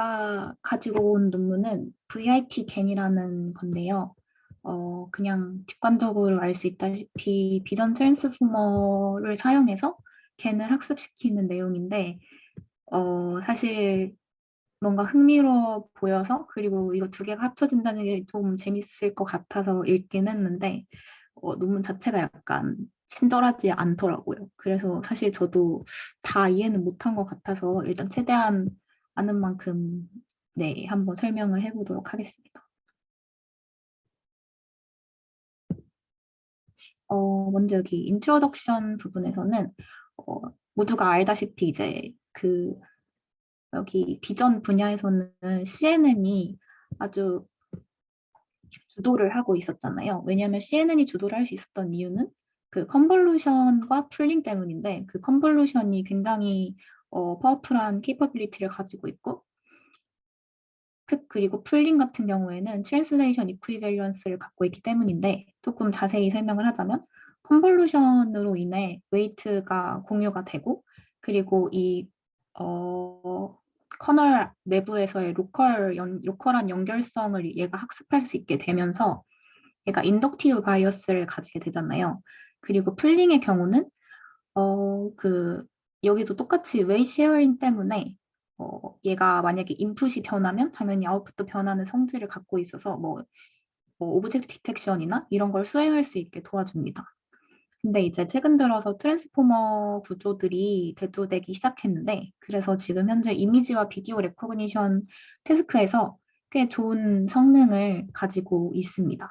제가 가지고 온 논문은 VIT 겐이라는 건데요. 그냥 직관적으로 알 수 있다시피 비전 트랜스포머를 사용해서 겐을 학습시키는 내용인데, 사실 뭔가 흥미로워 보여서, 그리고 이거 두 개가 합쳐진다는 게 좀 재밌을 것 같아서 읽긴 했는데, 논문 자체가 약간 친절하지 않더라고요. 그래서 사실 저도 다 이해는 못한 것 같아서 일단 최대한 아는 만큼 네, 한번 설명을 해보도록 하겠습니다. 먼저 여기 인트로덕션 부분에서는 모두가 알다시피 이제 그 여기 비전 분야에서는 CNN이 아주 주도를 하고 있었잖아요. 왜냐하면 CNN이 주도를 할 수 있었던 이유는 그 컨볼루션과 풀링 때문인데, 그 컨볼루션이 굉장히 파워풀한 케이퍼빌리티를 가지고 있고, 그리고 풀링 같은 경우에는 트랜슬레이션 이퀴밸런스를 갖고 있기 때문인데, 조금 자세히 설명을 하자면 컨볼루션으로 인해 웨이트가 공유가 되고, 그리고 이 커널 내부에서의 로컬한 연결성을 얘가 학습할 수 있게 되면서 얘가 인덕티브 바이어스를 가지게 되잖아요. 그리고 풀링의 경우는 그 여기도 똑같이 웨이 쉐어링 때문에 얘가 만약에 인풋이 변하면 당연히 아웃풋도 변하는 성질을 갖고 있어서 뭐 오브젝트 디텍션이나 이런 걸 수행할 수 있게 도와줍니다. 근데 이제 최근 들어서 트랜스포머 구조들이 대두되기 시작했는데, 그래서 지금 현재 이미지와 비디오 레코그니션 태스크에서 꽤 좋은 성능을 가지고 있습니다.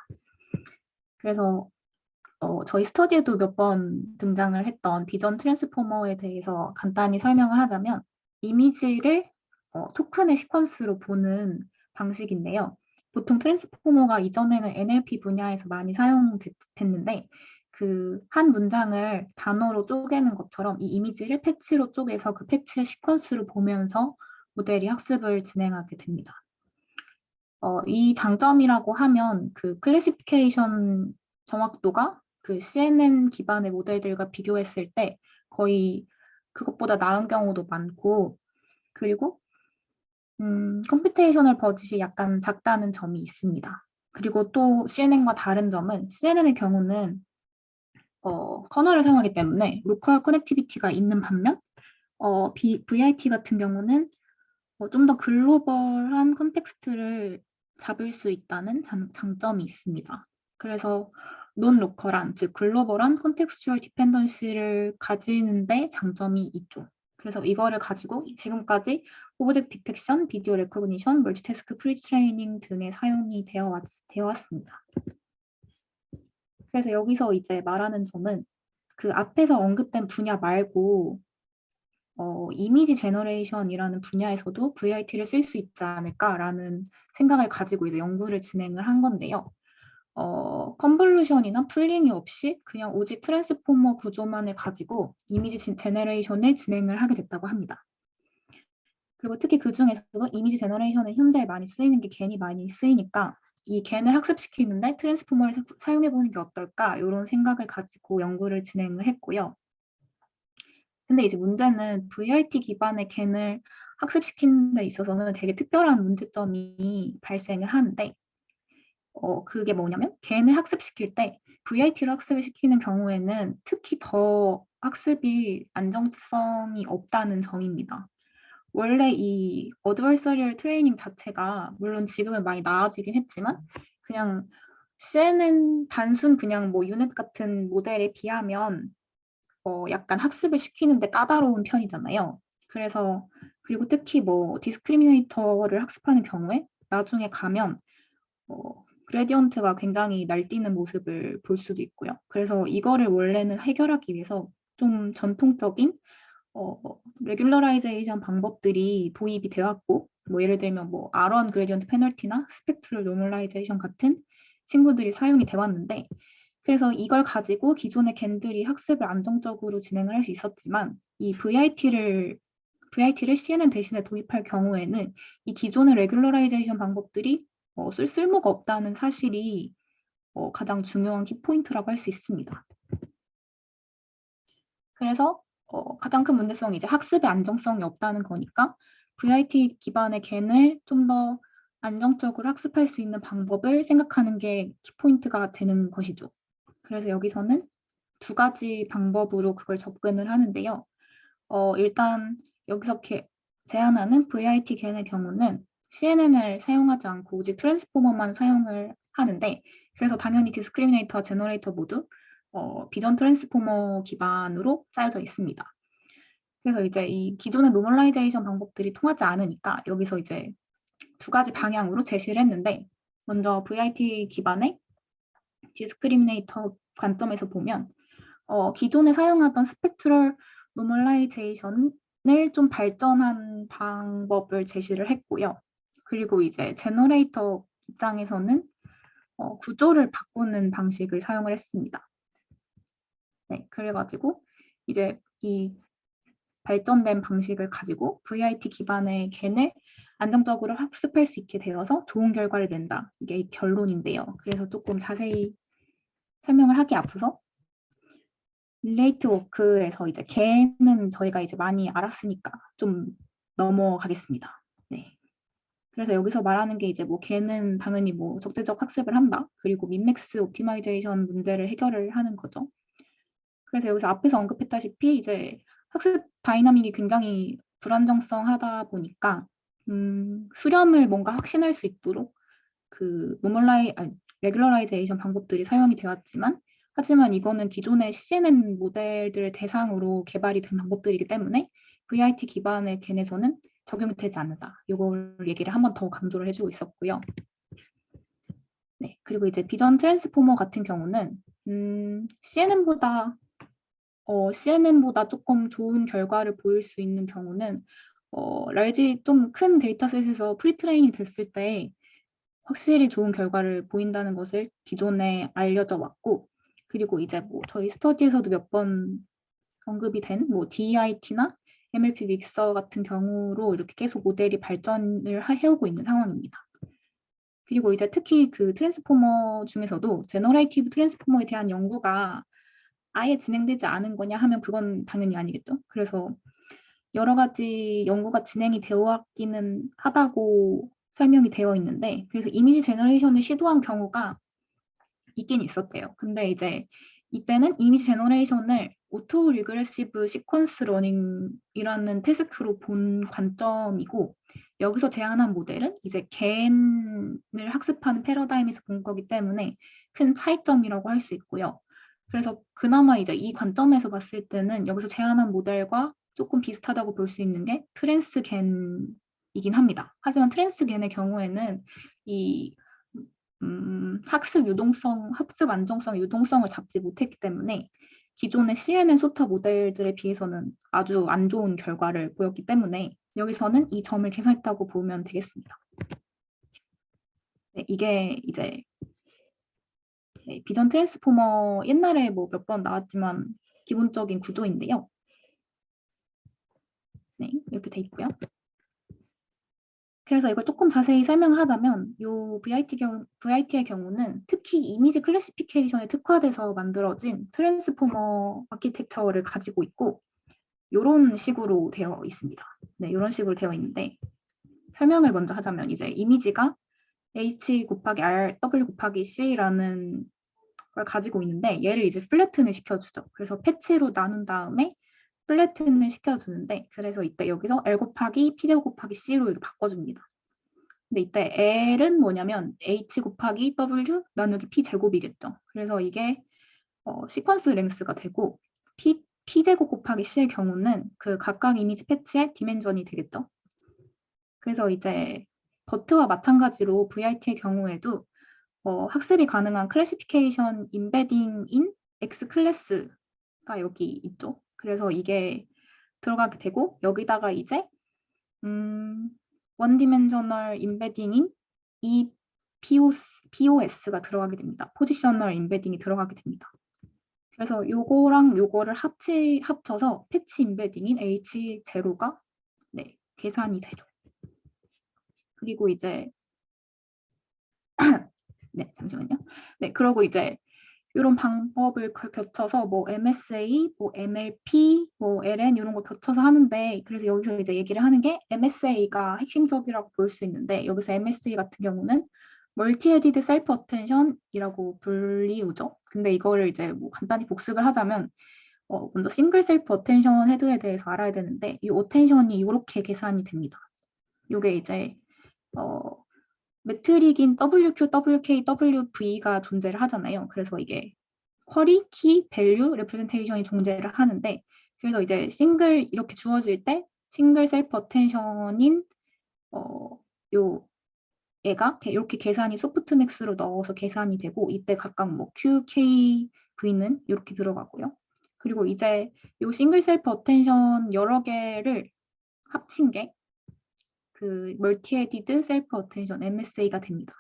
그래서 저희 스터디에도 몇 번 등장을 했던 비전 트랜스포머에 대해서 간단히 설명을 하자면, 이미지를 토큰의 시퀀스로 보는 방식인데요. 보통 트랜스포머가 이전에는 NLP 분야에서 많이 사용됐는데, 그 한 문장을 단어로 쪼개는 것처럼 이 이미지를 패치로 쪼개서 그 패치의 시퀀스로 보면서 모델이 학습을 진행하게 됩니다. 이 장점이라고 하면 그 클래시피케이션 정확도가 그 CNN 기반의 모델들과 비교했을 때 거의 그것보다 나은 경우도 많고, 그리고 컴퓨테이셔널 버짓이 약간 작다는 점이 있습니다. 그리고 또 CNN과 다른 점은 CNN의 경우는 커널을 사용하기 때문에 로컬 커넥티비티가 있는 반면 VIT 같은 경우는 좀 더 글로벌한 컨텍스트를 잡을 수 있다는 장점이 있습니다. 그래서 논로컬한, 즉 글로벌한 컨텍스추얼 디펜던시를 가지는데 장점이 있죠. 그래서 이거를 가지고 지금까지 오브젝트 디텍션, 비디오 레코그니션, 멀티태스크 프리트레이닝 등에 사용이 되어 왔습니다. 그래서 여기서 이제 말하는 점은 그 앞에서 언급된 분야 말고 이미지 제너레이션이라는 분야에서도 VIT를 쓸 수 있지 않을까라는 생각을 가지고 이제 연구를 진행을 한 건데요. 컨볼루션이나 풀링이 없이 그냥 오직 트랜스포머 구조만을 가지고 이미지 제너레이션을 진행을 하게 됐다고 합니다. 그리고 특히 그 중에서도 이미지 제너레이션은 현재 많이 쓰이는 게 겐이 많이 쓰이니까 이 겐을 학습시키는데 트랜스포머를 사용해보는 게 어떨까, 이런 생각을 가지고 연구를 진행을 했고요. 근데 이제 문제는 VIT 기반의 겐을 학습시키는 데 있어서는 되게 특별한 문제점이 발생을 하는데, 그게 뭐냐면 겐을 학습시킬 때 VIT를 학습을 시키는 경우에는 특히 더 학습이 안정성이 없다는 점입니다. 원래 이 어드버서리얼 트레이닝 자체가 물론 지금은 많이 나아지긴 했지만 그냥 CNN 단순 그냥 뭐 유넷 같은 모델에 비하면 약간 학습을 시키는데 까다로운 편이잖아요. 그래서 그리고 특히 뭐 디스크리미네이터를 학습하는 경우에 나중에 가면 그레디언트가 굉장히 날뛰는 모습을 볼 수도 있고요. 그래서 이거를 원래는 해결하기 위해서 좀 전통적인 레귤러라이제이션 방법들이 도입이 되었고, 뭐 예를 들면 뭐 R1 그레디언트 페널티나 스펙트럴 노멀라이제이션 같은 친구들이 사용이 돼 왔는데, 그래서 이걸 가지고 기존의 겐들이 학습을 안정적으로 진행을 할 수 있었지만 이 VIT를 CNN 대신에 도입할 경우에는 이 기존의 레귤러라이제이션 방법들이 쓸모가 없다는 사실이 가장 중요한 키포인트라고 할 수 있습니다. 그래서 가장 큰 문제성이 이제 학습의 안정성이 없다는 거니까 VIT 기반의 겐을 좀 더 안정적으로 학습할 수 있는 방법을 생각하는 게 키포인트가 되는 것이죠. 그래서 여기서는 두 가지 방법으로 그걸 접근을 하는데요. 일단 여기서 제안하는 VIT 겐의 경우는 CNN을 사용하지 않고 오직 트랜스포머만 사용을 하는데, 그래서 당연히 디스크리미네이터와 제너레이터 모두 비전 트랜스포머 기반으로 짜여져 있습니다. 그래서 이제 이 기존의 노멀라이제이션 방법들이 통하지 않으니까 여기서 이제 두 가지 방향으로 제시를 했는데, 먼저 VIT 기반의 디스크리미네이터 관점에서 보면 기존에 사용하던 스펙트럴 노멀라이제이션을 좀 발전한 방법을 제시를 했고요. 그리고 이제 제너레이터 입장에서는 구조를 바꾸는 방식을 사용을 했습니다. 네, 그래가지고 이제 이 발전된 방식을 가지고 VIT 기반의 겐을 안정적으로 학습할 수 있게 되어서 좋은 결과를 낸다. 이게 결론인데요. 그래서 조금 자세히 설명을 하기 앞서서 릴레이트 워크에서 이제 겐은 저희가 이제 많이 알았으니까 좀 넘어가겠습니다. 네. 그래서 여기서 말하는 게 이제 뭐 겐은 당연히 뭐 적재적 학습을 한다. 그리고 민맥스 옵티마이제이션 문제를 해결을 하는 거죠. 그래서 여기서 앞에서 언급했다시피 이제 학습 다이나믹이 굉장히 불안정성하다 보니까 수렴을 뭔가 확신할 수 있도록 그 레귤러라이제이션 방법들이 사용이 되었지만, 하지만 이거는 기존의 CNN 모델들을 대상으로 개발이 된 방법들이기 때문에 VIT 기반의 겐에서는 적용이 되지 않는다. 이걸 얘기를 한 번 더 강조를 해주고 있었고요. 네, 그리고 이제 비전 트랜스포머 같은 경우는 CNN보다 조금 좋은 결과를 보일 수 있는 경우는 large 좀 큰 데이터셋에서 프리트레이닝 됐을 때 확실히 좋은 결과를 보인다는 것을 기존에 알려져 왔고, 그리고 이제 뭐 저희 스터디에서도 몇 번 언급이 된 뭐 DIT나 MLP 믹서 같은 경우로 이렇게 계속 모델이 발전을 해오고 있는 상황입니다. 그리고 이제 특히 그 트랜스포머 중에서도 제너레이티브 트랜스포머에 대한 연구가 아예 진행되지 않은 거냐 하면 그건 당연히 아니겠죠. 그래서 여러 가지 연구가 진행이 되어 왔기는 하다고 설명이 되어 있는데, 그래서 이미지 제너레이션을 시도한 경우가 있긴 있었대요. 근데 이제 이때는 이미지 제너레이션을 오토 리그레시브 시퀀스 러닝이라는 태스크로 본 관점이고, 여기서 제안한 모델은 이제 겐을 학습하는 패러다임에서 본 거기 때문에 큰 차이점이라고 할 수 있고요. 그래서 그나마 이제 이 관점에서 봤을 때는 여기서 제안한 모델과 조금 비슷하다고 볼 수 있는 게 트랜스겐이긴 합니다. 하지만 트랜스겐의 경우에는 이 학습 유동성, 학습 안정성, 유동성을 잡지 못했기 때문에 기존의 CNN 소타 모델들에 비해서는 아주 안 좋은 결과를 보였기 때문에 여기서는 이 점을 개선했다고 보면 되겠습니다. 네, 이게 이제 비전 트랜스포머 옛날에 뭐 몇 번 나왔지만 기본적인 구조인데요. 네, 이렇게 돼 있고요. 그래서 이걸 조금 자세히 설명하자면 이 VIT의 경우는 특히 이미지 클래시피케이션에 특화돼서 만들어진 트랜스포머 아키텍처를 가지고 있고 이런 식으로 되어 있습니다. 네, 이런 식으로 되어 있는데 설명을 먼저 하자면 이제 이미지가 H 곱하기 R, W 곱하기 C라는 걸 가지고 있는데 얘를 이제 플래튼을 시켜주죠. 그래서 패치로 나눈 다음에 플래튼을 시켜주는데, 그래서 이때 여기서 L 곱하기 P제곱 곱하기 C로 이렇게 바꿔줍니다. 근데 이때 L은 뭐냐면 H 곱하기 W 나누기 P제곱이겠죠. 그래서 이게 시퀀스 랭스가 되고, P제곱 곱하기 C의 경우는 그 각각 이미지 패치의 디멘전이 되겠죠. 그래서 이제 버트와 마찬가지로 VIT의 경우에도 학습이 가능한 클래시피케이션 임베딩인 X 클래스가 여기 있죠. 그래서 이게 들어가게 되고 여기다가 이제 원 디멘셔널 임베딩인 이 POS가 들어가게 됩니다. 포지셔널 임베딩이 들어가게 됩니다. 그래서 요거랑 요거를 합쳐서 패치 임베딩인 H0가 네, 계산이 되죠. 그리고 이제 네, 잠시만요. 네, 그러고 이제 이런 방법을 겹쳐서 뭐 MSA, 뭐 MLP, 뭐 LN 이런 거 겹쳐서 하는데, 그래서 여기서 이제 얘기를 하는 게 MSA가 핵심적이라고 볼 수 있는데, 여기서 MSA 같은 경우는 멀티-헤디드 셀프 어텐션이라고 불리우죠. 근데 이거를 이제 뭐 간단히 복습을 하자면 먼저 싱글 셀프 어텐션 헤드에 대해서 알아야 되는데, 이 어텐션이 이렇게 계산이 됩니다. 이게 이제 매트릭인 WQ, WK, WV가 존재를 하잖아요. 그래서 이게 쿼리, 키, 밸류, 레프레젠테이션이 존재를 하는데, 그래서 이제 싱글 이렇게 주어질 때 싱글 셀프 어텐션인 요 얘가 이렇게 계산이 소프트맥스로 넣어서 계산이 되고, 이때 각각 뭐 Q, K, V는 이렇게 들어가고요. 그리고 이제 요 싱글 셀프 어텐션 여러 개를 합친 게 그 멀티-헤디드 셀프 어텐션 MSA가 됩니다.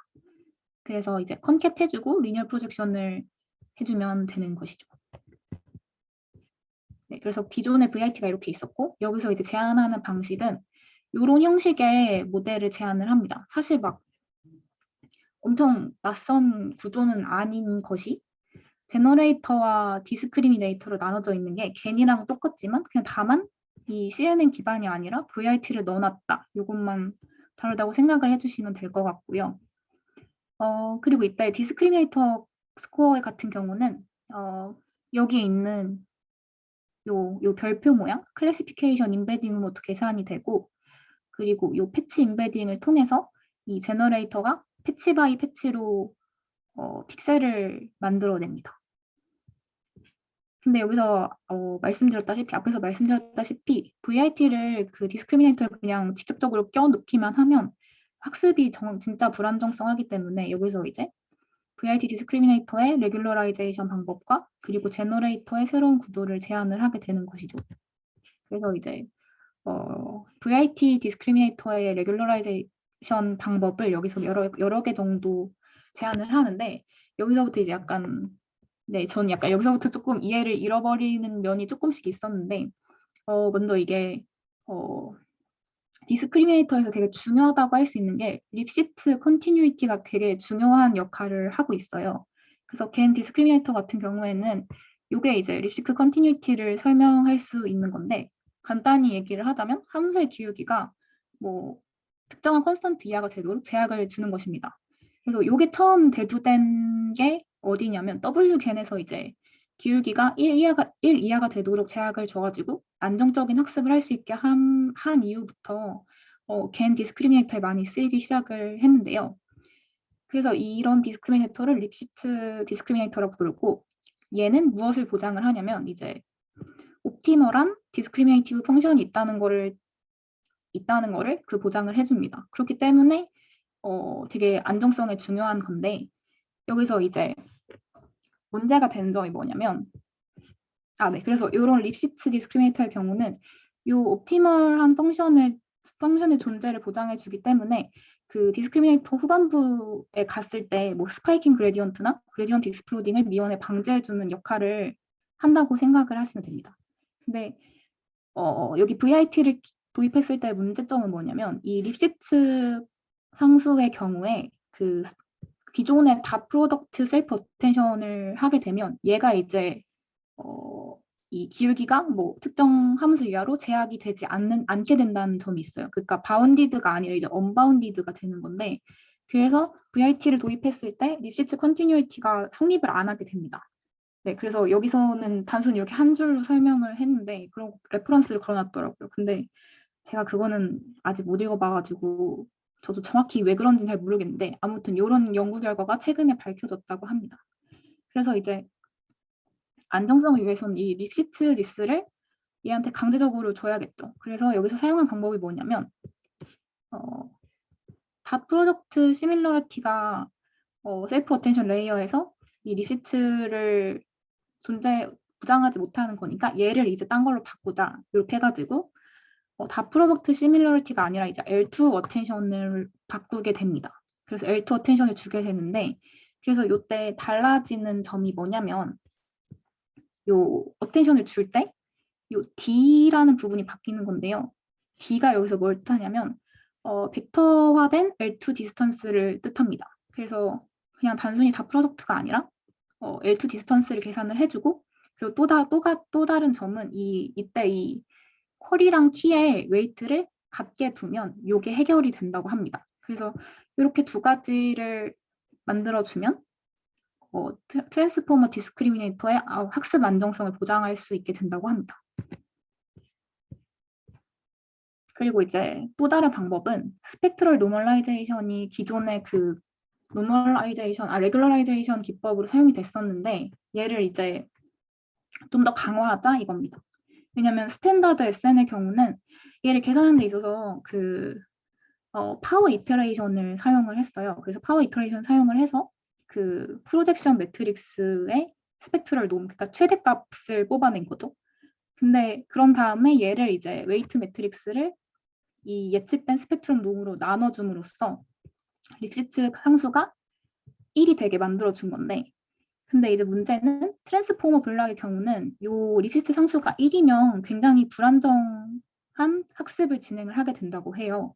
그래서 이제 컨캣 해주고 리니어 프로젝션을 해주면 되는 것이죠. 네, 그래서 기존의 VIT가 이렇게 있었고, 여기서 이제 제안하는 방식은 이런 형식의 모델을 제안을 합니다. 사실 막 엄청 낯선 구조는 아닌 것이, 제너레이터와 디스크리미네이터로 나눠져 있는 게 겐이랑 똑같지만 그냥 다만 이 CNN 기반이 아니라 VIT를 넣어놨다. 이것만 다르다고 생각을 해주시면 될 것 같고요. 그리고 이때 디스크리미네이터 스코어 같은 경우는 여기에 있는 요 별표 모양 클래시피케이션 임베딩으로도 계산이 되고, 그리고 요 패치 임베딩을 통해서 이 제너레이터가 패치 바이 패치로 픽셀을 만들어냅니다. 근데 여기서 앞에서 말씀드렸다시피 VIT를 그 디스크리미네이터에 그냥 직접적으로 껴넣기만 하면 학습이 진짜 불안정성하기 때문에, 여기서 이제 VIT 디스크리미네이터의 레귤러라이제이션 방법과 그리고 제너레이터의 새로운 구조를 제안을 하게 되는 것이죠. 그래서 이제 VIT 디스크리미네이터의 레귤러라이제이션 방법을 여기서 여러 개 정도 제안을 하는데, 여기서부터 이제 약간 저는 약간 여기서부터 조금 이해를 잃어버리는 면이 조금씩 있었는데, 먼저 이게 디스크리미네이터에서 되게 중요하다고 할 수 있는 게 립시트 컨티뉴이티가 되게 중요한 역할을 하고 있어요. 그래서 겐 디스크리미네이터 같은 경우에는 이게 이제 립시트 컨티뉴이티를 설명할 수 있는 건데, 간단히 얘기를 하자면 함수의 기울기가 뭐 특정한 컨스턴트 이하가 되도록 제약을 주는 것입니다. 그래서 이게 처음 대두된 게 어디냐면 W겐에서 이제 기울기가 1 이하가 되도록 제약을 줘가지고 안정적인 학습을 할 수 있게 한 이후부터 겐 디스크리미네이터에 많이 쓰이기 시작을 했는데요. 그래서 이런 디스크리미네이터를 립시트 디스크리미네이터라고 부르고, 얘는 무엇을 보장을 하냐면 이제 옵티멀한 디스크리미네이티브 펑션이 있다는 거를 그 보장을 해줍니다. 그렇기 때문에 되게 안정성에 중요한 건데, 여기서 이제 문제가 되는 점이 뭐냐면, 그래서 이런 립시트 디스크리미네이터의 경우는 이 옵티멀한 펑션의 존재를 보장해 주기 때문에 그 디스크리미네이터 후반부에 갔을 때 뭐 스파이킹 그레디언트나 그레디언트 익스플로딩을 미연에 방지해 주는 역할을 한다고 생각을 하시면 됩니다. 근데 여기 VIT를 도입했을 때 문제점은 뭐냐면, 이 립시트 상수의 경우에 그 기존의 다 프로덕트 셀프 어텐션을 하게 되면 얘가 이제 이 기울기가 뭐 특정 함수 이하로 제약이 되지 않게 된다는 점이 있어요. 그러니까 바운디드가 아니라 이제 언바운디드가 되는 건데, 그래서 VIT를 도입했을 때 립시트 컨티뉴이티가 성립을 안 하게 됩니다. 네, 그래서 여기서는 단순히 이렇게 한 줄로 설명을 했는데 그런 레퍼런스를 걸어놨더라고요. 근데 제가 그거는 아직 못 읽어봐가지고 저도 정확히 왜 그런지는 잘 모르겠는데, 아무튼 이런 연구 결과가 최근에 밝혀졌다고 합니다. 그래서 이제 안정성을 위해서는 이 립시트 리스를 얘한테 강제적으로 줘야겠죠. 그래서 여기서 사용한 방법이 뭐냐면, 닷 프로덕트 시밀러리티가 셀프 어텐션 레이어에서 이 립시트를 보장하지 못하는 거니까 얘를 이제 딴 걸로 바꾸자, 이렇게 해가지고 다 프로덕트 시밀러리티가 아니라 이제 L2 어텐션을 바꾸게 됩니다. 그래서 L2 어텐션을 주게 되는데, 그래서 이때 달라지는 점이 뭐냐면, 요 어텐션을 줄 때 요 D라는 부분이 바뀌는 건데요. D가 여기서 뭘 뜻하냐면 벡터화된 L2 디스턴스를 뜻합니다. 그래서 그냥 단순히 다 프로덕트가 아니라 L2 디스턴스를 계산을 해주고, 그리고 또 다른 점은 이때 이 쿼리랑 키의 웨이트를 같게 두면 이게 해결이 된다고 합니다. 그래서 이렇게 두 가지를 만들어주면 트랜스포머 디스크리미네이터의 학습 안정성을 보장할 수 있게 된다고 합니다. 그리고 이제 또 다른 방법은 스펙트럴 노멀라이제이션이 기존의 그 레귤러라이제이션 기법으로 사용이 됐었는데 얘를 이제 좀 더 강화하자 이겁니다. 왜냐하면 스탠다드 SN의 경우는 얘를 계산하는 데 있어서 파워 이터레이션을 사용을 했어요. 그래서 파워 이터레이션 사용을 해서 그 프로젝션 매트릭스의 스펙트럴 놈, 그러니까 최대값을 뽑아낸 거죠. 근데 그런 다음에 얘를 이제 웨이트 매트릭스를 이 예측된 스펙트럼 놈으로 나눠줌으로써 립시츠 상수가 1이 되게 만들어준 건데, 근데 이제 문제는 트랜스포머 블락의 경우는 요 립시츠 상수가 1이면 굉장히 불안정한 학습을 진행을 하게 된다고 해요.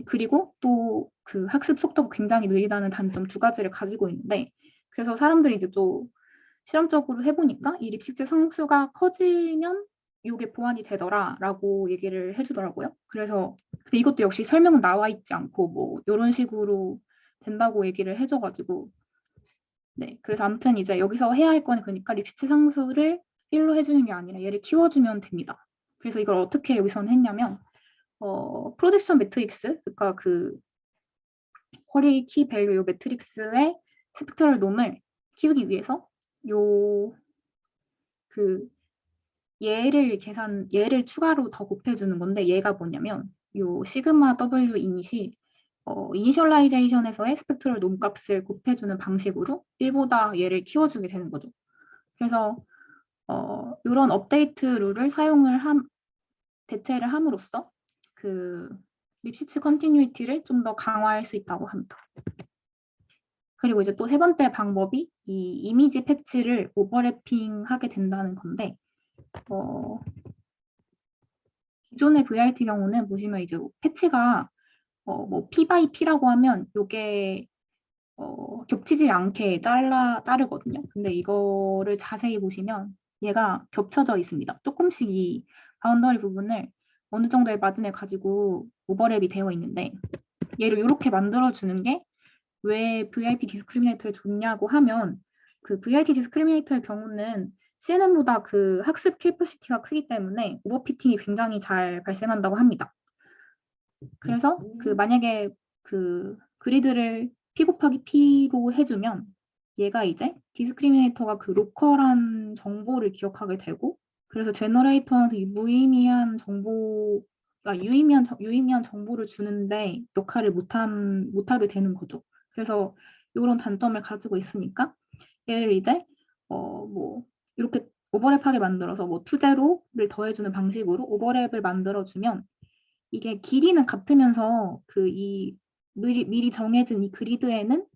그리고 또 그 학습 속도가 굉장히 느리다는 단점 두 가지를 가지고 있는데, 그래서 사람들이 이제 또 실험적으로 해보니까 이 립시츠 상수가 커지면 이게 보완이 되더라라고 얘기를 해주더라고요. 그래서 근데 이것도 역시 설명은 나와 있지 않고 뭐 이런 식으로 된다고 얘기를 해줘가지고, 네, 그래서 아무튼 이제 여기서 해야 할 거는 그러니까 립시츠 상수를 1로 해주는 게 아니라 얘를 키워주면 됩니다. 그래서 이걸 어떻게 여기서는 했냐면 프로젝션 매트릭스, 그러니까 그 쿼리 키 밸류 요 매트릭스의 스펙트럴 놈을 키우기 위해서 얘를 추가로 더 곱해주는 건데, 얘가 뭐냐면 요 시그마 W 이닛이 이니셜라이제이션에서의 스펙트럴 놈 값을 곱해주는 방식으로 1보다 얘를 키워주게 되는 거죠. 그래서 이런 업데이트 룰을 대체를 함으로써 그 립시츠 컨티뉴이티를 좀 더 강화할 수 있다고 합니다. 그리고 이제 또 세 번째 방법이 이 이미지 패치를 오버래핑하게 된다는 건데, 기존의 VRT 경우는 보시면 이제 패치가 뭐 P by P라고 하면 이게 겹치지 않게 자르거든요. 근데 이거를 자세히 보시면 얘가 겹쳐져 있습니다. 조금씩 이 바운더리 부분을 어느 정도의 마진을 가지고 오버랩이 되어 있는데, 얘를 이렇게 만들어주는 게 왜 VIP 디스크리미네이터에 좋냐고 하면, 그 VIP 디스크리미네이터의 경우는 CNN보다 그 학습 캐퍼시티가 크기 때문에 오버피팅이 굉장히 잘 발생한다고 합니다. 그래서 그 만약에 그 그리드를 P 곱하기 P로 해주면 얘가 이제 디스크리미네이터가 그 로컬한 정보를 기억하게 되고, 그래서 제너레이터한테 무의미한 유의미한 정보를 주는데 역할을 못하게 되는 거죠. 그래서 이런 단점을 가지고 있으니까 얘를 이제 뭐 이렇게 오버랩하게 만들어서 뭐 투제로를 더해주는 방식으로 오버랩을 만들어주면 이게 길이는 같으면서 미리 정해진 이 그리드에는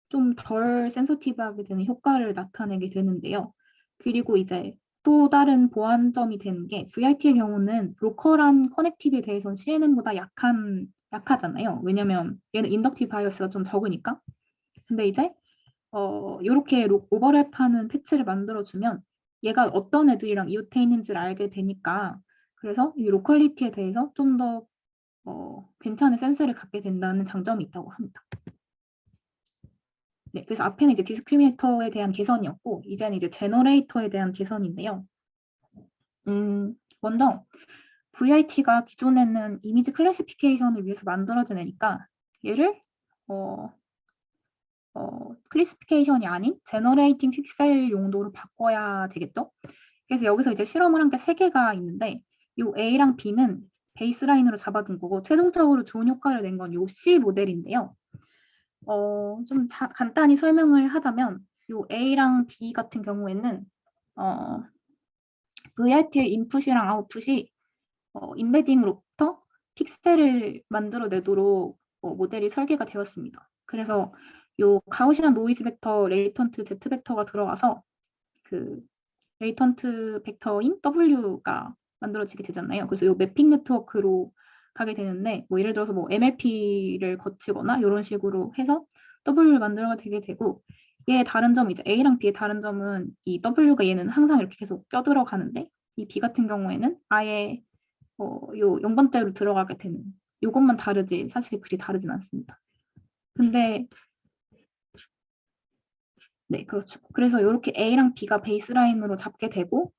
좀 덜 센서티브하게 되는 효과를 나타내게 되는데요. 그리고 이제 또 다른 보완점이 되는 게 VRT의 경우는 로컬한 커넥티브에 대해서는 CNN보다 약하잖아요. 왜냐면 얘는 인덕티브 바이어스가 좀 적으니까. 근데 이제 이렇게 오버랩하는 패치를 만들어주면 얘가 어떤 애들이랑 이웃해 있는지를 알게 되니까, 그래서 이 로컬리티에 대해서 좀 더 괜찮은 센스를 갖게 된다는 장점이 있다고 합니다. 네, 그래서 앞에는 이제 디스크리미네이터에 대한 개선이었고, 이제는 이제 제너레이터에 대한 개선인데요. 먼저 VIT가 기존에는 이미지 클래시피케이션을 위해서 만들어진 애니까 얘를 클래시피케이션이 아닌 제너레이팅 픽셀 용도로 바꿔야 되겠죠. 그래서 여기서 이제 실험을 한 게 3개가 있는데, 이 A랑 B는 베이스라인으로 잡아둔 거고, 최종적으로 좋은 효과를 낸 건 이 C 모델인데요. 좀 간단히 설명을 하자면, 이 A랑 B 같은 경우에는 VRT의 인풋이랑 아웃풋이 인베딩으로부터 픽셀을 만들어내도록 모델이 설계가 되었습니다. 그래서 요 가우시안 노이즈 벡터 레이턴트 Z 벡터가 들어가서 그 레이턴트 벡터인 W가 만들어지게 되잖아요. 그래서 요 매핑 네트워크로 가게 되는데, 뭐 예를 들어서 뭐 MLP를 거치거나 이런 식으로 해서 W를 만들어가 되게 되고, 얘의 다른 점이 이제 A랑 B의 다른 점은 이 W가 얘는 항상 이렇게 계속 껴들어가는데 이 B 같은 경우에는 아예 요 0번대로 들어가게 되는 요것만 다르지 사실 그리 다르진 않습니다. 근데 네, 그렇죠. 그래서 이렇게 A랑 B가 베이스라인으로 잡게 되고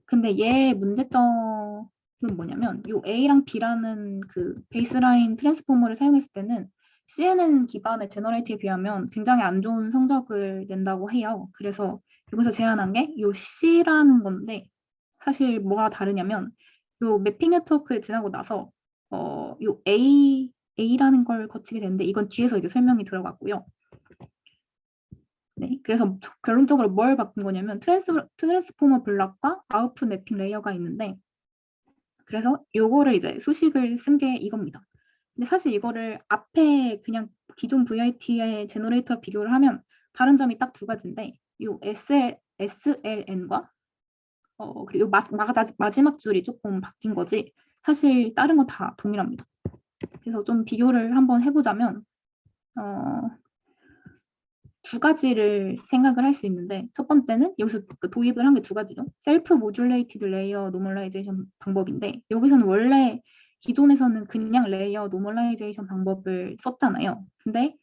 근데 얘의 문제점은 뭐냐면 요 A랑 B라는 그 베이스라인 트랜스포머를 사용했을 때는 CNN 기반의 제너레이터에 비하면 굉장히 안 좋은 성적을 낸다고 해요. 그래서 여기서 제안한 게 요 C라는 건데 사실 뭐가 다르냐면 요 매핑 네트워크를 지나고 나서 요 A라는 걸 거치게 되는데 이건 뒤에서 이제 설명이 들어갔고요. 네, 그래서 결론적으로 뭘 바꾼 거냐면 트랜스포머 블럭과 아웃풋 매핑 레이어가 있는데 그래서 요거를 이제 수식을 쓴 게 이겁니다. 근데 사실 이거를 앞에 그냥 기존 VIT의 제너레이터 비교를 하면 다른 점이 딱 두 가지인데 요 SLN과 그리고 마지막 줄이 조금 바뀐 거지 사실 다른 건 다 동일합니다. 그래서 좀 비교를 한번 해보자면 두 가지를 생각을 할 수 있는데 첫 번째는 여기서 그 도입을 한 게 두 가지죠. 셀프 모듈레이티드 레이어 노멀라이제이션 방법인데 여기서는 원래 기존에서는 그냥 레이어 노멀라이제이션 방법을 썼잖아요. 근데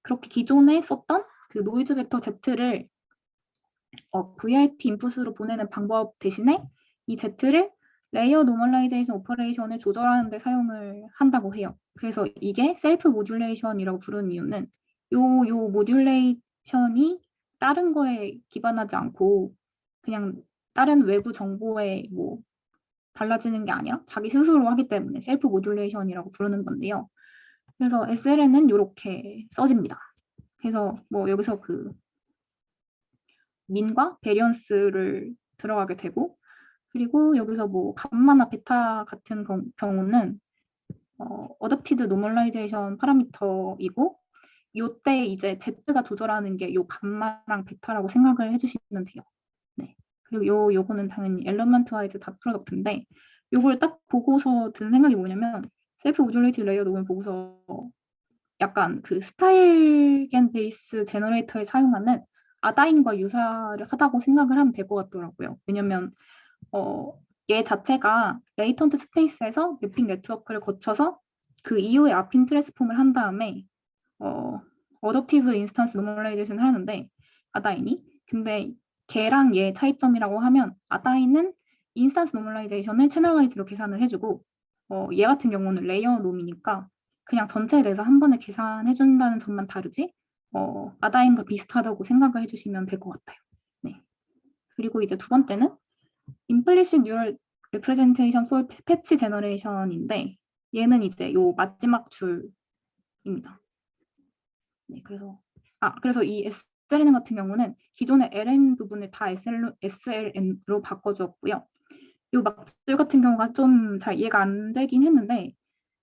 그렇게 기존에 썼던 그 노이즈 벡터 Z를 VRT 인풋으로 보내는 방법 대신에 이 Z를 레이어 노멀라이제이션 오퍼레이션을 조절하는 데 사용을 한다고 해요. 그래서 이게 셀프 모듈레이션이라고 부르는 이유는 요 모듈레이션이 다른 거에 기반하지 않고 그냥 다른 외부 정보에 뭐 달라지는 게 아니라 자기 스스로 하기 때문에 셀프 모듈레이션이라고 부르는 건데요. 그래서 SLN은 이렇게 써집니다. 그래서 뭐 여기서 그 민과 베리언스를 들어가게 되고 그리고 여기서 뭐 감마나 베타 같은 경우는 어댑티드 노멀라이제이션 파라미터이고 요때 이제 Z가 조절하는 게 요 감마랑 베타라고 생각을 해주시면 돼요. 네. 그리고 요거는 당연히 엘러먼트 와이즈 닷 프로덕트인데 요걸 딱 보고서 드는 생각이 뭐냐면 셀프 모듈레이티드 레이어 녹음을 보고서 약간 그 스타일겐 베이스 제너레이터에 사용하는 아다인과 유사를 하다고 생각을 하면 될 것 같더라고요. 왜냐면 얘 자체가 레이턴트 스페이스에서 매핑 네트워크를 거쳐서 그 이후에 아핀 트랜스폼을 한 다음에 어댑티브 인스턴스 노멀라이제이션을 하는데 아다인이 근데 걔랑 얘 차이점이라고 하면 아다인은 인스턴스 노멀라이제이션을 채널 와이즈로 계산을 해주고 얘 같은 경우는 레이어 놈이니까 그냥 전체에 대해서 한 번에 계산해준다는 점만 다르지 아다인과 비슷하다고 생각을 해주시면 될 것 같아요. 네. 그리고 이제 두 번째는 implicit neural representation for patch generation인데 얘는 이제 요 마지막 줄입니다. 네, 그래서 이 SLN 같은 경우는 기존의 LN 부분을 다 SLN으로 바꿔주었고요. 요 막줄 같은 경우가 좀 잘 이해가 안 되긴 했는데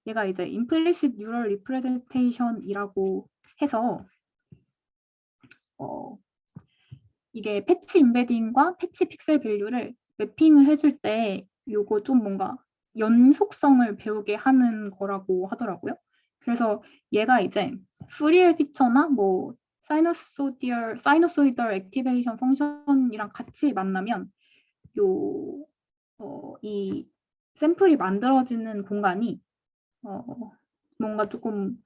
얘가 이제 implicit neural representation이라고 해서 이게 패치 임베딩과 패치 픽셀 밸류를 매핑을 해줄 때 요거 좀 뭔가 연속성을 배우게 하는 거라고 하더라고요. 그래서 얘가 이제 푸리에 피처나 뭐 사이노소이덜 액티베이션 펑션이랑 같이 만나면 이 샘플이 만들어지는 공간이 뭔가 조금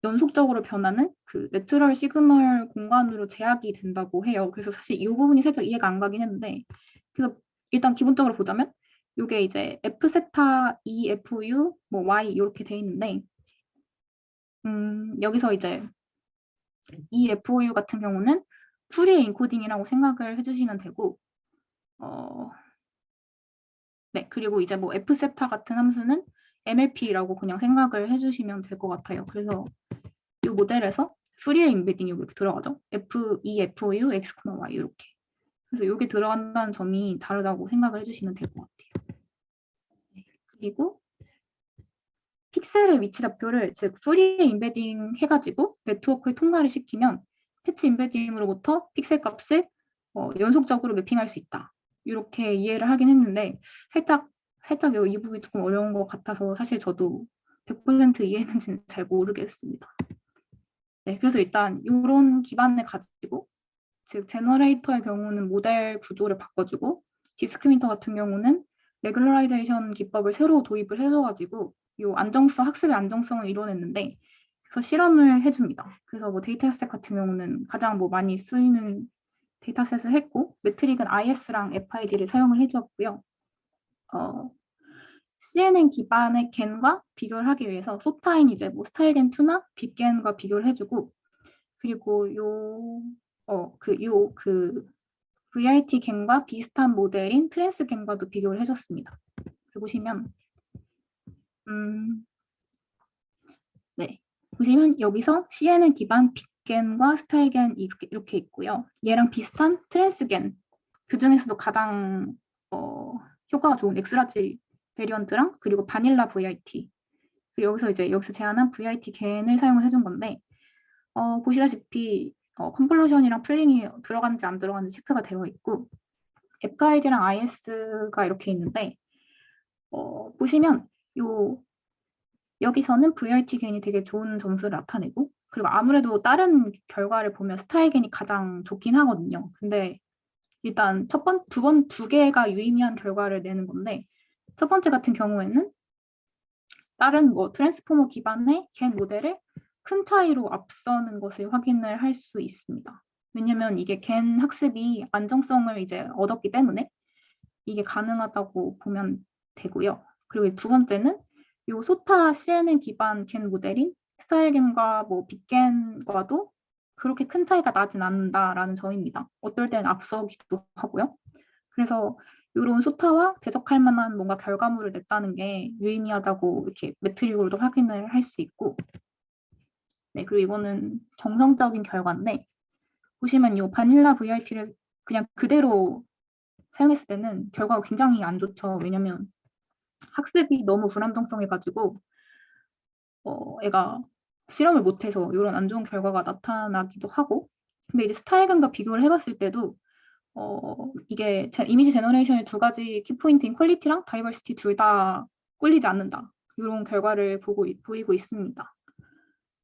연속적으로 변하는 그 내추럴 시그널 공간으로 제약이 된다고 해요. 그래서 사실 이 부분이 살짝 이해가 안 가긴 했는데 그래서 일단 기본적으로 보자면 이게 이제 F 세타 E F U 뭐 Y 이렇게 돼 있는데 여기서 이제 E F U 같은 경우는 푸리에 인코딩이라고 생각을 해주시면 되고 네 그리고 이제 뭐 F 세타 같은 함수는 MLP라고 그냥 생각을 해주시면 될 것 같아요. 그래서 이 모델에서 프리에 인베딩이 이렇게 들어가죠. F, E, F, U, X, Y 이렇게. 그래서 이게 들어간다는 점이 다르다고 생각을 해주시면 될 것 같아요. 네. 그리고 픽셀의 위치 좌표를 즉 프리에 인베딩 해가지고 네트워크에 통과를 시키면 패치 인베딩으로부터 픽셀 값을 연속적으로 매핑할 수 있다. 이렇게 이해를 하긴 했는데 살짝 이 부분이 조금 어려운 것 같아서 사실 저도 100% 이해했는지는 잘 모르겠습니다. 네, 그래서 일단 이런 기반을 가지고 즉 제너레이터의 경우는 모델 구조를 바꿔주고 디스크리미너터 같은 경우는 레귤러라이제이션 기법을 새로 도입을 해줘가지고 요 안정성, 학습의 안정성을 이뤄냈는데 그래서 실험을 해줍니다. 그래서 뭐 데이터셋 같은 경우는 가장 뭐 많이 쓰이는 데이터셋을 했고 매트릭은 IS랑 FID를 사용을 해주었고요. CNN 기반의 겐과 비교를 하기 위해서 소타인 이제 뭐 스타일겐2나 빅겐과 비교를 해주고 그리고 VIT 겐과 비슷한 모델인 트랜스 겐과도 비교를 해줬습니다. 보시면 네 보시면 여기서 CNN 기반 빅겐과 스타일겐 이렇게 있고요. 얘랑 비슷한 트랜스 겐그 중에서도 가장 효과가 좋은 엑스라지 베리언트랑 그리고 바닐라 VIT 그리고 여기서 제안한 VIT 겐을 사용을 해준 건데 보시다시피 컨볼루션이랑 풀링이 들어갔는지 안 들어갔는지 체크가 되어 있고 FID랑 IS가 이렇게 있는데 보시면 여기서는 VIT 겐이 되게 좋은 점수를 나타내고 그리고 아무래도 다른 결과를 보면 스타일 겐이 가장 좋긴 하거든요. 근데 일단 두 개가 유의미한 결과를 내는 건데 첫 번째 같은 경우에는 다른 뭐 트랜스포머 기반의 겐 모델을 큰 차이로 앞서는 것을 확인을 할 수 있습니다. 왜냐면 이게 겐 학습이 안정성을 이제 얻었기 때문에 이게 가능하다고 보면 되고요. 그리고 두 번째는 이 소타 CNN 기반 겐 모델인 스타일겐과 뭐 빅겐과도 그렇게 큰 차이가 나진 않는다라는 점입니다. 어떨 때는 앞서기도 하고요. 그래서 이런 소타와 대적할 만한 뭔가 결과물을 냈다는 게 유의미하다고 이렇게 매트릭으로도 확인을 할 수 있고 네 그리고 이거는 정성적인 결과인데 보시면 이 바닐라 VIT를 그냥 그대로 사용했을 때는 결과가 굉장히 안 좋죠. 왜냐면 학습이 너무 불안정성해가지고 애가 실험을 못해서 이런 안 좋은 결과가 나타나기도 하고 근데 이제 스타일감과 비교를 해봤을 때도 이게 이미지 제너레이션의 두 가지 키포인트인 퀄리티랑 다이버시티 둘 다 꿀리지 않는다. 이런 결과를 보이고 있습니다.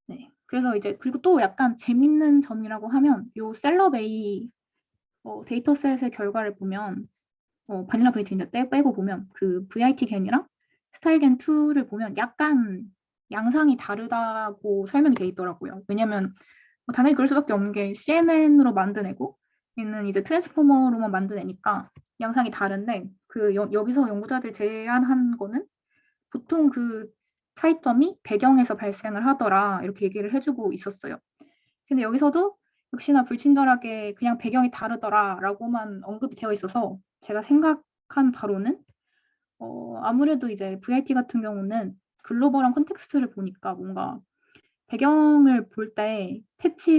네. 그래서 이제 그리고 또 약간 재밌는 점이라고 하면 요 셀럽A 데이터셋의 결과를 보면 바닐라 VIT 이제 빼고 보면 그 VIT 겐이랑 스타일 겐2를 보면 약간 양상이 다르다고 설명이 돼 있더라고요. 왜냐면 당연히 그럴 수밖에 없는 게 CNN으로 만드내고 얘는 이제 트랜스포머로만 만드내니까 양상이 다른데 여기서 연구자들 제안한 거는 보통 그 차이점이 배경에서 발생을 하더라 이렇게 얘기를 해주고 있었어요. 근데 여기서도 역시나 불친절하게 그냥 배경이 다르더라라고만 언급이 되어 있어서 제가 생각한 바로는 아무래도 이제 VIT 같은 경우는 글로벌한 컨텍스트를 보니까 뭔가 배경을 볼 때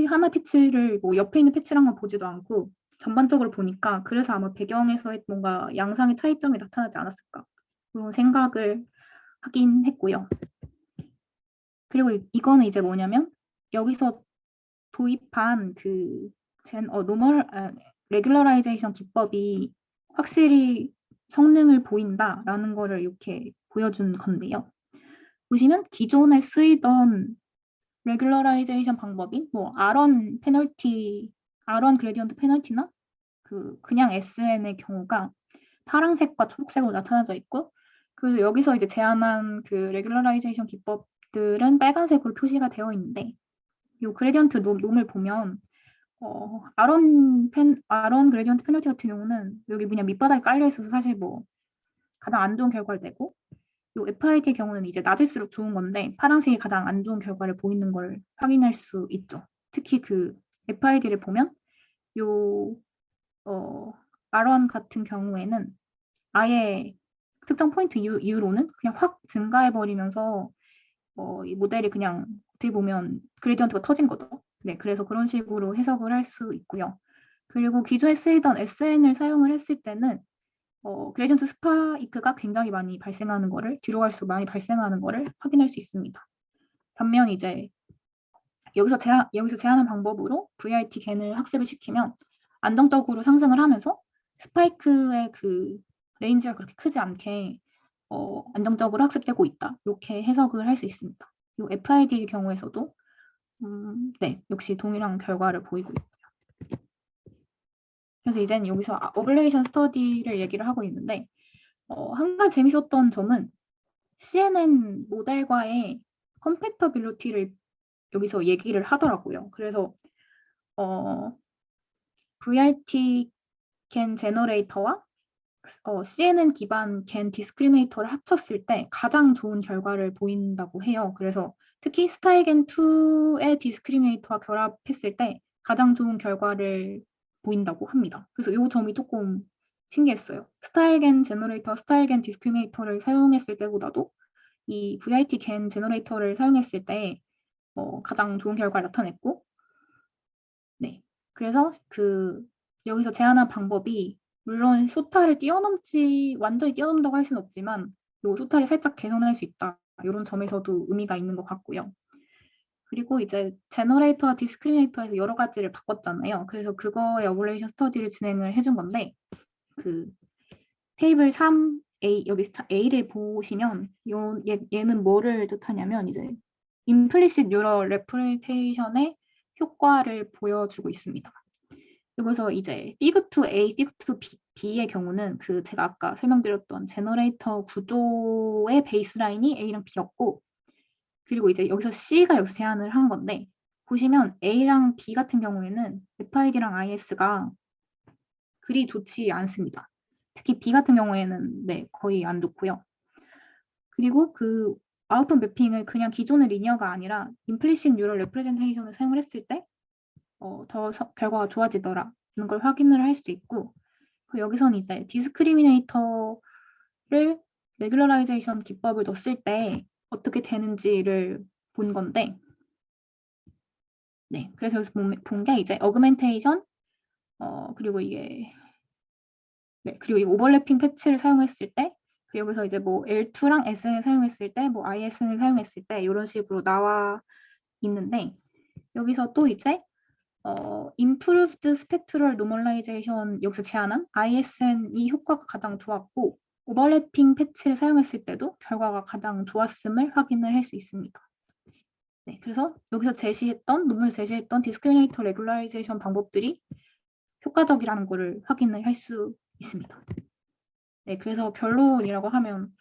하나 패치를 뭐 옆에 있는 패치랑만 보지도 않고 전반적으로 보니까 그래서 아마 배경에서의 뭔가 양상의 차이점이 나타나지 않았을까 그런 생각을 하긴 했고요. 그리고 이거는 이제 뭐냐면 여기서 도입한 레귤러라이제이션 기법이 확실히 성능을 보인다라는 거를 이렇게 보여준 건데요. 보시면 기존에 쓰이던 레귤러라이제이션 방법인 뭐 R1 페널티, R1 그레디언트 페널티나 그냥 SN의 경우가 파란색과 초록색으로 나타나져 있고 그래서 여기서 이제 제안한 그 레귤러라이제이션 기법들은 빨간색으로 표시가 되어 있는데 이 그레디언트 놈을 보면 R1 그레디언트 페널티 같은 경우는 여기 그냥 밑바닥에 깔려 있어서 사실 뭐 가장 안 좋은 결과를 내고 요 FIT의 경우는 이제 낮을수록 좋은 건데 파란색이 가장 안 좋은 결과를 보이는 걸 확인할 수 있죠. 특히 그 FID를 보면 요 R1 같은 경우에는 아예 특정 포인트 이후로는 그냥 확 증가해 버리면서 이 모델이 그냥 어떻게 보면 그레디언트가 터진 거죠. 네, 그래서 그런 식으로 해석을 할 수 있고요. 그리고 기존에 쓰이던 SN을 사용을 했을 때는 그레디언트 스파이크가 굉장히 많이 발생하는 거를 뒤로 갈수록 많이 발생하는 거를 확인할 수 있습니다. 반면 이제 여기서 제안한 방법으로 VIT 겐을 학습을 시키면 안정적으로 상승을 하면서 스파이크의 그 레인지가 그렇게 크지 않게 안정적으로 학습되고 있다. 이렇게 해석을 할 수 있습니다. 이 FID의 경우에서도 네, 역시 동일한 결과를 보이고 있고요. 그래서 이제는 여기서 어블레이션 스터디를 얘기를 하고 있는데 한 가지 재밌었던 점은 CNN 모델과의 컴패터빌리티를 여기서 얘기를 하더라고요. 그래서 VRT 겐 제너레이터와 CNN 기반 겐 디스크리미네이터를 합쳤을 때 가장 좋은 결과를 보인다고 해요. 그래서 특히 스타일겐 2의 디스크리미네이터와 결합했을 때 가장 좋은 결과를 보인다고 합니다. 그래서 이 점이 조금 신기했어요. 스타일겐 제너레이터, 스타일겐 디스크리미네이터를 사용했을 때보다도 이 VIT 겐 제너레이터를 사용했을 때 가장 좋은 결과를 나타냈고, 네. 그래서 여기서 제안한 방법이 물론 소타를 완전히 뛰어넘는다고 할 수는 없지만 요 소타를 살짝 개선할 수 있다. 이런 점에서도 의미가 있는 것 같고요. 그리고 이제 제너레이터와 디스크리미네이터에서 여러 가지를 바꿨잖아요. 그래서 그거의 어블레이션 스터디를 진행을 해준 건데 그 테이블 3A 여기 A를 보시면 얘는 뭐를 뜻하냐면 이제 임플리시트 뉴럴 레프레젠테이션의 효과를 보여주고 있습니다. 여기서 이제 fig2a, fig2b의 경우는 제가 아까 설명드렸던 제너레이터 구조의 베이스라인이 A랑 B였고, 그리고 이제 여기서 C가 여기서 제안을 한 건데, 보시면 A랑 B 같은 경우에는 FID랑 IS가 그리 좋지 않습니다. 특히 B 같은 경우에는 네, 거의 안 좋고요. 그리고 아웃풋 매핑을 그냥 기존의 리니어가 아니라 임플리식 뉴럴 레프레젠테이션을 사용을 했을 때 더 결과가 좋아지더라는 걸 확인을 할 수 있고, 여기서는 이제 디스크리미네이터를 레귤러라이제이션 기법을 넣었을 때 어떻게 되는지를 본 건데, 네, 그래서 여기서 본 게 이제 어그멘테이션, 그리고 이게 그리고 이 오버래핑 패치를 사용했을 때, 여기서 이제 뭐 L2랑 SN을 사용했을 때, 뭐 ISN을 사용했을 때 이런 식으로 나와 있는데, 여기서 또 이제 improved spectral normalization 여기서 제안한 ISN이 효과가 가장 좋았고 오버래핑 패치를 사용했을 때도 결과가 가장 좋았음을 확인을 할 수 있습니다. 네, 그래서 여기서 논문에서 제시했던 디스크리미네이터 레귤라이제이션 방법들이 효과적이라는 것을 확인을 할 수 있습니다. 네, 그래서 결론이라고 하면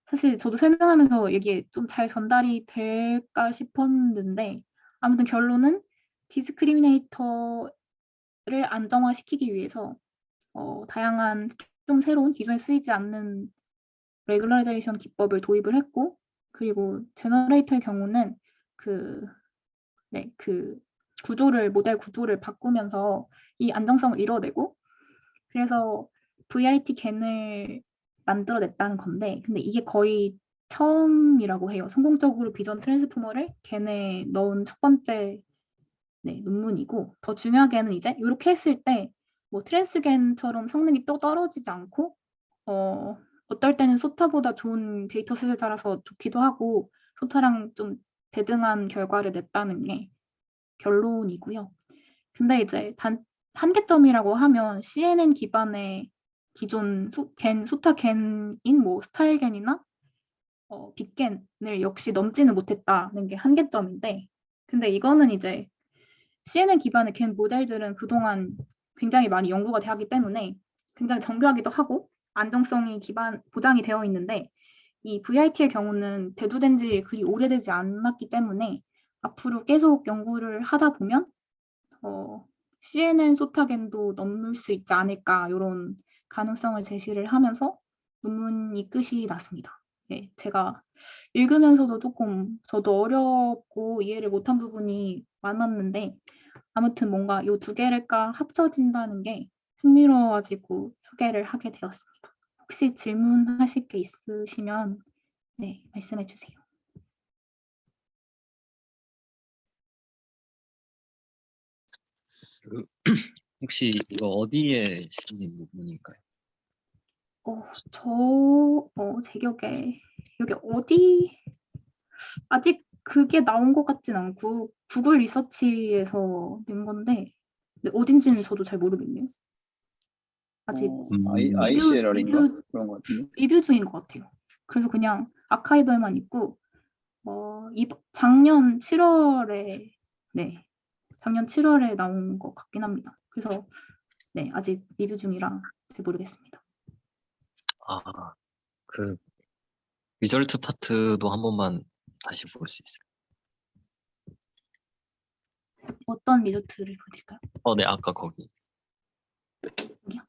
사실 저도 설명하면서 이게 좀 잘 전달이 될까 싶었는데 아무튼 결론은 디스크리미네이터를 안정화시키기 위해서 다양한 좀 새로운 기존에 쓰이지 않는 레귤러라이제이션 기법을 도입을 했고, 그리고 제너레이터의 경우는 모델 구조를 바꾸면서 이 안정성을 이뤄내고, 그래서 VIT 겐을 만들어냈다는 건데, 근데 이게 거의 처음이라고 해요. 성공적으로 비전 트랜스포머를 겐에 넣은 첫 번째 논문이고, 더 중요하게는 이제 이렇게 했을 때 뭐 트랜스겐처럼 성능이 또 떨어지지 않고 어떨 때는 소타보다 좋은 데이터셋에 따라서 좋기도 하고 소타랑 좀 대등한 결과를 냈다는 게 결론이고요. 근데 이제 한계점이라고 하면 CNN 기반의 기존 소타 겐인 뭐 스타일 겐이나 빅겐을 역시 넘지는 못했다는 게 한계점인데, 근데 이거는 이제 CNN 기반의 겐 모델들은 그동안 굉장히 많이 연구가 되었기 때문에 굉장히 정교하기도 하고 안정성이 보장이 되어 있는데, 이 VIT의 경우는 대두된 지 그리 오래되지 않았기 때문에 앞으로 계속 연구를 하다 보면 CNN 소타겐도 넘을 수 있지 않을까, 이런 가능성을 제시를 하면서 논문이 끝이 났습니다. 네, 제가 읽으면서도 조금 저도 어렵고 이해를 못한 부분이 많았는데 아무튼 뭔가 이 두 개가 합쳐진다는 게 흥미로워가지고 소개를 하게 되었습니다. 혹시 질문하실 게 있으시면 네, 말씀해 주세요. 혹시 이거 어디에 실린 논문일까요? 제 기억에 여기 어디 아직 그게 나온 것 같진 않고 구글 리서치에서 낸 건데 어딘지는 저도 잘 모르겠네요. 아직 ICLR인가? 그런 것 같은데. 리뷰 중인 것 같아요. 그래서 그냥 아카이브에만 있고 작년 7월에 작년 7월에 나온 것 같긴 합니다. 그래서 네, 아직 리뷰 중이라 잘 모르겠습니다. 아, 그 리절트 파트도 한 번만 다시 볼 수 있어요? 어떤 리조트를 보여드릴까요? 네, 아까 거기. 여기요?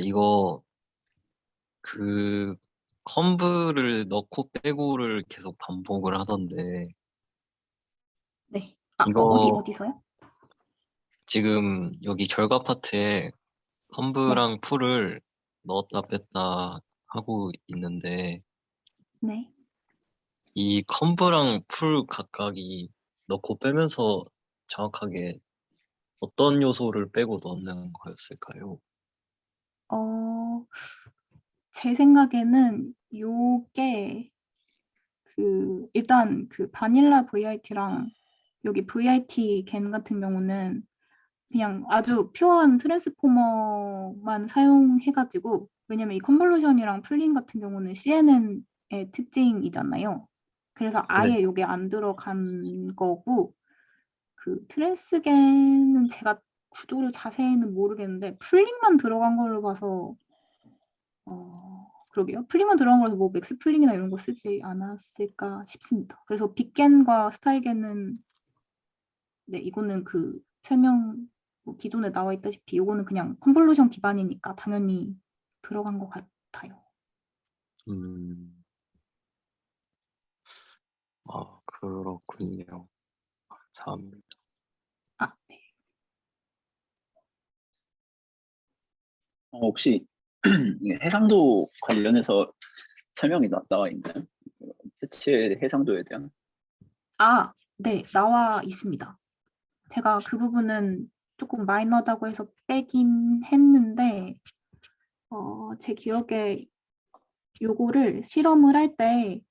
이거 그 컴브를 넣고 빼고를 계속 반복을 하던데 네. 이거 어디서요? 지금 여기 결과 파트에 컴브랑 풀을 넣었다 뺐다 하고 있는데 네. 이 컴브랑 풀 각각이 넣고 빼면서 정확하게 어떤 요소를 빼고 넣는 거였을까요? 제 생각에는 요게 일단 바닐라 VIT랑 여기 VIT 겐 같은 경우는 그냥 아주 퓨어한 트랜스포머만 사용해가지고, 왜냐면 이 컨볼루션이랑 풀링 같은 경우는 CNN의 특징이잖아요. 그래서 아예 요게 안 들어간 거고, 트랜스겐은 제가 구조를 자세히는 모르겠는데 풀링만 들어간 걸로 봐서 그러게요. 풀링만 들어간 거라서 뭐 맥스 풀링이나 이런 거 쓰지 않았을까 싶습니다. 그래서 빅겐과 스타일겐은 네, 이거는 설명 기존에 나와 있다시피 이거는 그냥 컨볼루션 기반이니까 당연히 들어간 것 같아요. 그렇군요. 감사합니다. 네. 혹시 이게 해상도 관련해서 설명이 나와 있나요? 패치의 해상도에 대한? 네, 나와 있습니다. 제가 그 부분은 조금 마이너하다고 해서 빼긴 했는데 제 기억에 요거를 실험을 할 때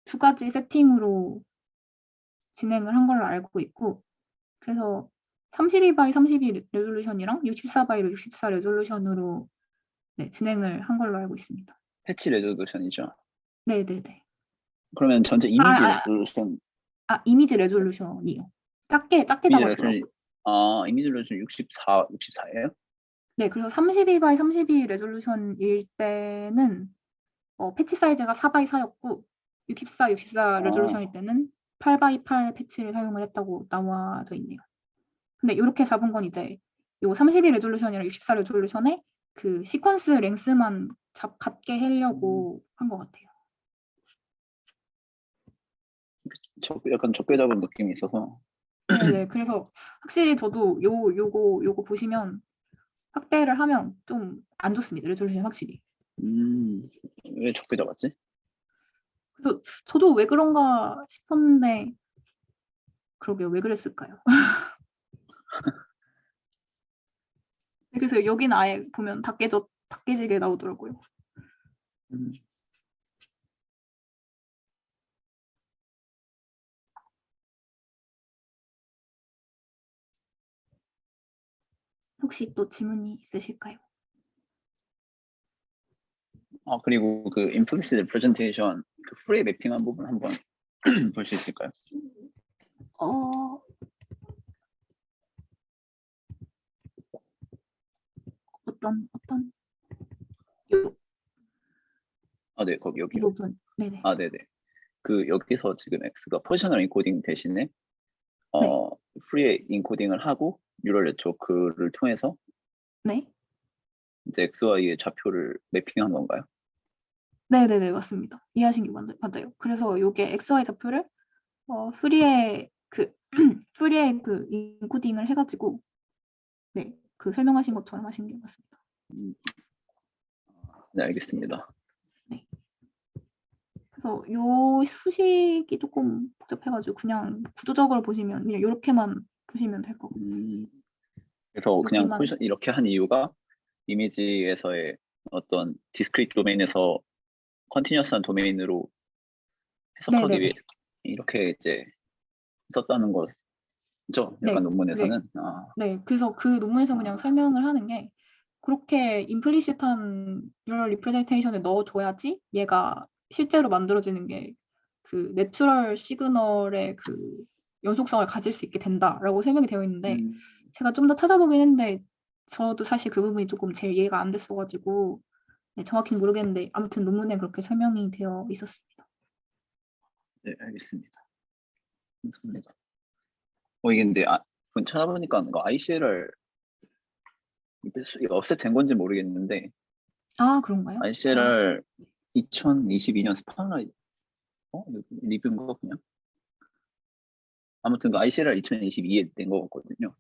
두 가지 세팅으로 진행을 한 걸로 알고 있고, 그래서 32x32 레졸루션이랑 64x64 레졸루션으로 네, 진행을 한 걸로 알고 있습니다. 패치 레졸루션이죠. 네네네. 그러면 전체 이미지 레졸루션. 이미지 레졸루션이요. 작게 잡았더라고요. 이미지 레졸루션 64예요? 네, 그래서 32x32 레졸루션일 때는 패치 사이즈가 4x4였고 64 레졸루션일 때는 8x8 패치를 사용을 했다고 나와져 있네요. 근데 이렇게 잡은 건 이제 요 32 레졸루션이랑 64 레졸루션에 시퀀스 랭스만 같게 하려고 한 것 같아요. 약간 적게 잡은 느낌이 있어서. 네네. 그래서 확실히 저도 요거 보시면 확대를 하면 좀 안 좋습니다. 레졸루션 확실히. 왜 적게 잡았지? 그래서 저도 왜 그런가 싶었는데 그러게요. 왜 그랬을까요? 그래서 여기는 아예 보면 다 깨지게 나오더라고요. 혹시 또 질문이 있으실까요? 그리고 implicit presentation 프레이 매핑한 부분 한번 볼 수 있을까요? 어떤 네, 거기 여기요. 부분. 네네. 네네. 여기서 지금 X가 포지셔널 인코딩 대신에 프리 인코딩을 하고 뉴럴 네트워크를 통해서 네. 이제 XY의 좌표를 매핑한 건가요? 네네네, 맞습니다. 이해하신 게 맞아요. 그래서 요게 XY 좌표를 프리에 인코딩을 해가지고 네, 설명하신 것처럼 하신 게 맞습니다. 네, 알겠습니다. 네. 그래서 요 수식이 조금 복잡해가지고 그냥 구조적으로 보시면 그냥 이렇게만 보시면 될 것 같아요. 그래서 그냥 여기만. 이렇게 한 이유가 이미지에서의 어떤 디스크리트 도메인에서 컨티뉴어스한 도메인으로 해석하기 위해 이렇게 이제 썼다는 거죠? 약간 논문에서는. 네, 그래서 논문에서 그냥 설명을 하는 게 그렇게 임플리시트한 뉴럴 리프레젠테이션을 넣어줘야지 얘가 실제로 만들어지는 게 그 내추럴 시그널의 그 연속성을 가질 수 있게 된다라고 설명이 되어 있는데 제가 좀 더 찾아보긴 했는데 저도 사실 그 부분이 조금 제일 이해가 안 됐어가지고 네, 정확히는 모르겠는데 아무튼 논문에 그렇게 설명이 되어 있었습니다. 네, 알겠습니다. 감사합니다. 이게 근데 그건 찾아보니까 ICLR 업셋된 건지 모르겠는데 아, 그런가요? ICLR 2022년 스팟라이트 여기 리뷰인가 그냥? 아무튼 그 ICLR 2022에 낸 거 같거든요.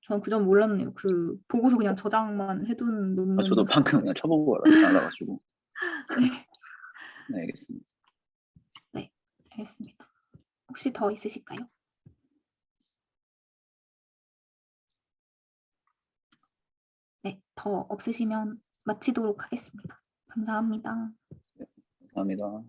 저는 그 점 몰랐네요. 그 보고서 그냥 저장만 해둔 논문이었어요. 저도 방금 그냥 쳐보고 알아가지고. 네. 네, 알겠습니다. 네, 알겠습니다. 혹시 더 있으실까요? 네, 더 없으시면 마치도록 하겠습니다. 감사합니다. 감사합니다.